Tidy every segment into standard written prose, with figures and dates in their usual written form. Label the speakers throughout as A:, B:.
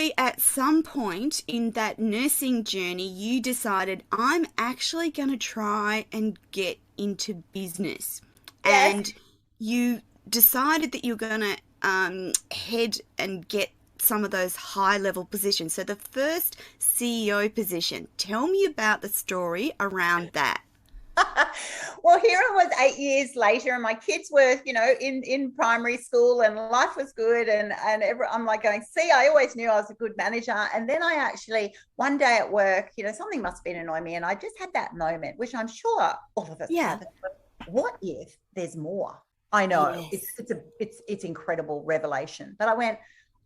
A: obviously at some point in that nursing journey, you decided, I'm actually going to try and get into business.
B: Yes.
A: And you decided that you're going to head and get some of those high level positions. So the first CEO position, tell me about the story around that.
B: Well, here I was 8 years later, and my kids were, in primary school, and life was good. I'm like going, see, I always knew I was a good manager. And then I actually, one day at work, something must have been annoying me, and I just had that moment, which I'm sure all of us
A: Yeah.
B: have. What if there's more? I know
A: Yes.
B: it's incredible revelation, but I went,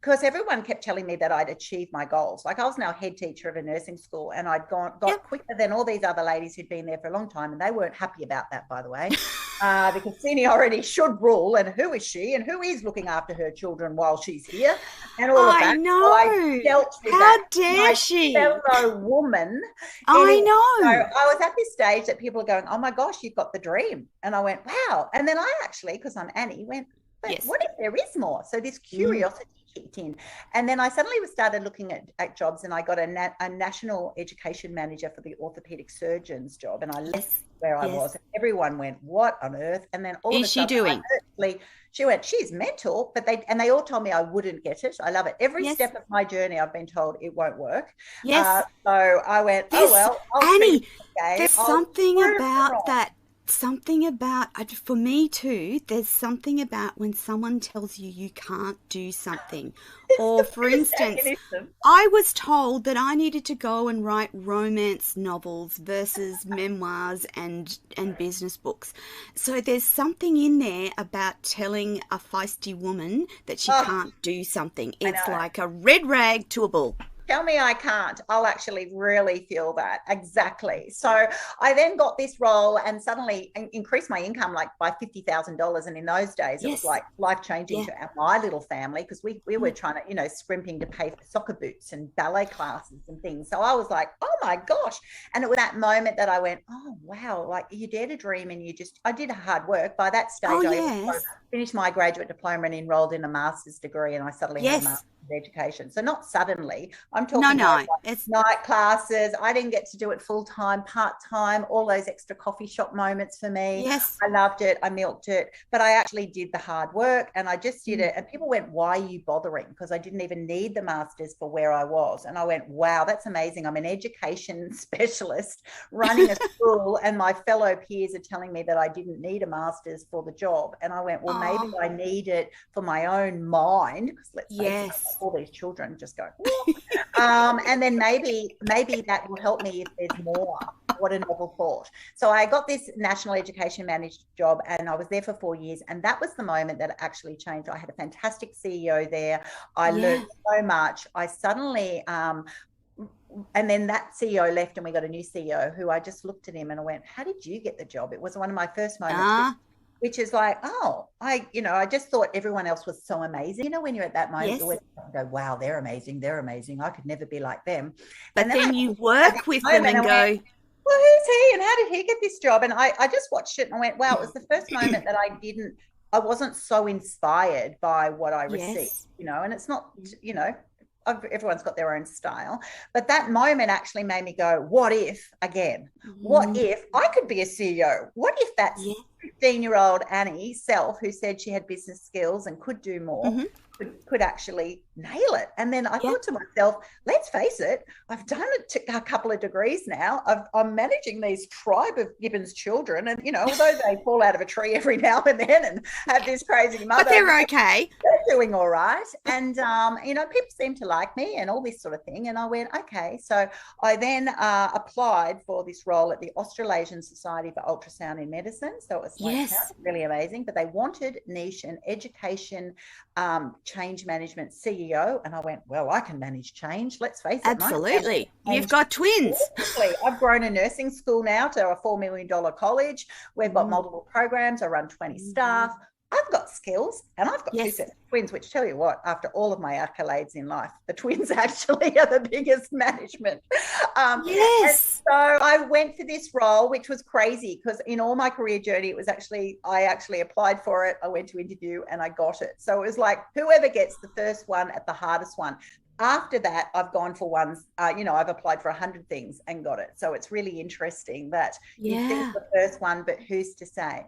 B: because everyone kept telling me that I'd achieved my goals. Like, I was now head teacher of a nursing school, and I'd got
A: Yep.
B: quicker than all these other ladies who'd been there for a long time, and they weren't happy about that, by the way, because seniority should rule, and who is she, and who is looking after her children while she's here, and all of
A: I
B: that. So I
A: know.
B: dealt with
A: How
B: that,
A: dare
B: my
A: she?
B: fellow woman.
A: I
B: Anyway, so
A: know.
B: I was at this stage that people are going, oh my gosh, you've got the dream. And I went, wow. And then I actually, because I'm Annie, went, but
A: Yes.
B: what if there is more? So this
A: Mm.
B: curiosity kicked in. And then I suddenly started looking at jobs, and I got a national education manager for the orthopedic surgeon's job. And I left
A: Yes.
B: where I was.
A: Yes.
B: And everyone went, what on earth? And then all of
A: Is
B: a
A: she
B: sudden,
A: doing?
B: she went, she's mental, but they all told me I wouldn't get it. I love it. Every
A: Yes.
B: step of my journey, I've been told it won't work.
A: Yes.
B: So I went, oh,
A: There's,
B: well, I'll treat it
A: Annie,
B: as a game.
A: there's
B: I'll
A: something
B: prove them
A: about
B: wrong.
A: that. Something about, for me too, there's something about when someone tells you you can't do something.
B: It's
A: Or,
B: the
A: for
B: biggest
A: instance,
B: ammunition.
A: I was told that I needed to go and write romance novels versus memoirs and business books. So there's something in there about telling a feisty woman that she
B: Oh,
A: can't do something.
B: I
A: It's
B: know.
A: like a red rag to a bull.
B: Tell me I can't. I'll actually really feel that. Exactly. So I then got this role and suddenly increased my income like by $50,000. And in those days, it was
A: Yes.
B: like life changing
A: Yeah.
B: to my little family, because we were
A: Mm.
B: trying to, scrimping to pay for soccer boots and ballet classes and things. So I was like, oh my gosh. And it was that moment that I went, oh, wow, like you dare to dream, and I did hard work. By that
A: Oh,
B: stage, I also
A: yes.
B: finished my graduate diploma and enrolled in a master's degree, and I suddenly had a
A: Yes.
B: master's education. So not suddenly. I'm
A: No,
B: talking like
A: no. It's
B: night classes. I didn't get to do it full time, part time, all those extra coffee shop moments for me.
A: yes.
B: I loved it. I milked it, but I actually did the hard work, and I just did
A: Mm.
B: it. And people went, why are you bothering? Because I didn't even need the master's for where I was. And I went, wow, that's amazing. I'm an education specialist running a school, and my fellow peers are telling me that I didn't need a master's for the job. And I went, well, maybe
A: Oh,
B: I need it for my own mind, because let's face it,
A: yes.
B: all these children just go, and then maybe that will help me if there's more. What a novel thought. So I got this national education manager job, and I was there for 4 years, and that was the moment that actually changed. I had a fantastic CEO there. I
A: Yeah.
B: learned so much. I suddenly and then that CEO left, and we got a new CEO who I just looked at him and I went, how did you get the job? It was one of my first moments,
A: Ah,
B: which is like, oh, I just thought everyone else was so amazing. When you're at that moment,
A: yes.
B: you go, wow, they're amazing. They're amazing. I could never be like them. And
A: But
B: then I
A: then you
B: had this
A: work with them
B: moment
A: and
B: and went,
A: go,
B: well, who's he and how did he get this job? And I just watched it and I went, wow, it was the first moment that I wasn't so inspired by what I received,
A: yes.
B: and it's not, everyone's got their own style. But that moment actually made me go, what if, again, what
A: Mm,
B: if I could be a CEO? What if that
A: yeah.
B: 15-year-old Annie self, who said she had business skills and could do more,
A: Hmm.
B: could actually nail it? And then I
A: Yeah.
B: thought to myself, let's face it, I've done a couple of degrees now. I'm managing these tribe of Gibbons children, and although they fall out of a tree every now and then and have this crazy
A: But
B: mother,
A: they're okay.
B: they're doing all right. And people seem to like me and all this sort of thing. And I went, okay. So I then applied for this role at the Australasian Society for Ultrasound in Medicine. So it was like,
A: Yes.
B: sounded really amazing, but they wanted niche and education change management CEO. And I went, well, I can manage change. Let's face it, my family
A: Absolutely. You've
B: changed.
A: got twins.
B: I've grown a nursing school now to a $4 million college. We've got
A: Mm,
B: multiple programs. I run 20
A: mm.
B: staff. I've got skills, and I've got two
A: Yes.
B: sets of twins, which, tell you what, after all of my accolades in life, the twins actually are the biggest management. And
A: Yes.
B: so I went for this role, which was crazy, because in all my career journey, I actually applied for it. I went to interview and I got it. So it was like, whoever gets the first one at the hardest one. after that, I've gone for ones, I've applied for 100 things and got it. So it's really interesting that you think
A: Yeah.
B: the first one, but who's to say?